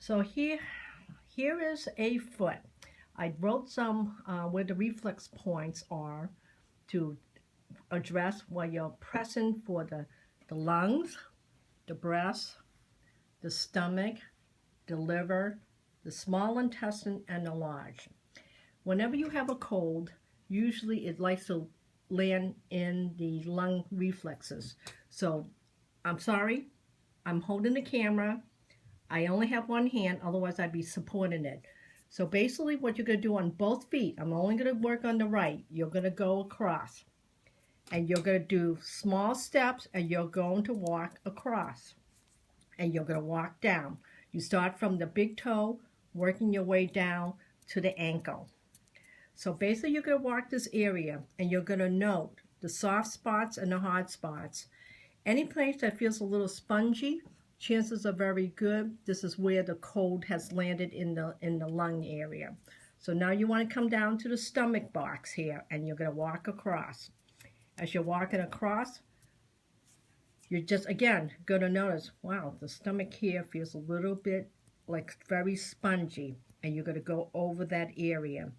So here is a foot. I wrote some where the reflex points are to address while you're pressing for the lungs, the breast, the stomach, the liver, the small intestine, and the large. Whenever you have a cold, usually it likes to land in the lung reflexes. So I'm sorry, I'm holding the camera. I only have one hand, otherwise I'd be supporting it. So basically what you're going to do on both feet, I'm only going to work on the right. You're going to go across. And you're going to do small steps and you're going to walk across. And you're going to walk down. You start from the big toe, working your way down to the ankle. So basically you're going to walk this area and you're going to note the soft spots and the hard spots. Any place that feels a little spongy, chances are very good. This is where the cold has landed in the lung area. So now you want to come down to the stomach box here and you're going to walk across. As you're walking across, you're just, again, going to notice, wow, the stomach here feels a little bit like very spongy. And you're going to go over that area.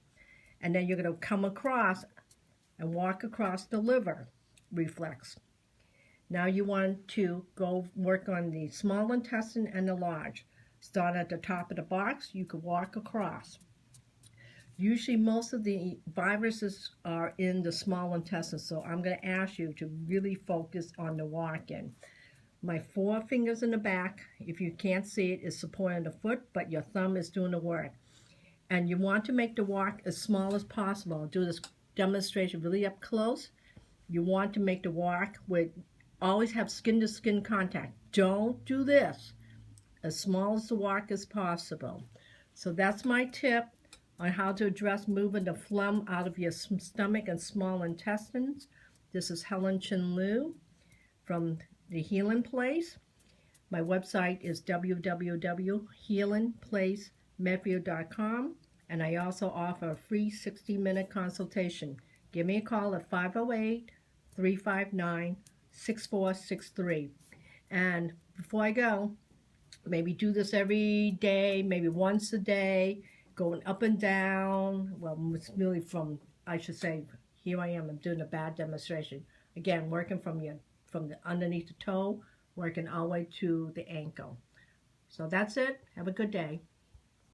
And then you're going to come across and walk across the liver reflex. Now you want to go work on the small intestine and the large. Start at the top of the box, you can walk across. Usually most of the viruses are in the small intestine, so I'm going to ask you to really focus on the walk-in. My 4 fingers in the back, if you can't see it, is supporting the foot, but your thumb is doing the work. And you want to make the walk as small as possible. I'll do this demonstration really up close. You want to make the walk with, always have skin-to-skin contact. Don't do this. As small as the walk as possible. So that's my tip on how to address moving the phlegm out of your stomach and small intestines. This is Helen Chin Liu from The Healing Place. My website is www.healingplacemedfield.com, and I also offer a free 60-minute consultation. Give me a call at 508-359-6463. And before I go, maybe do this every day, maybe once a day, going up and down. Well, it's really from, I should say, here I am, I'm doing a bad demonstration. Again, working from the underneath the toe, working all the way to the ankle. So that's it. Have a good day.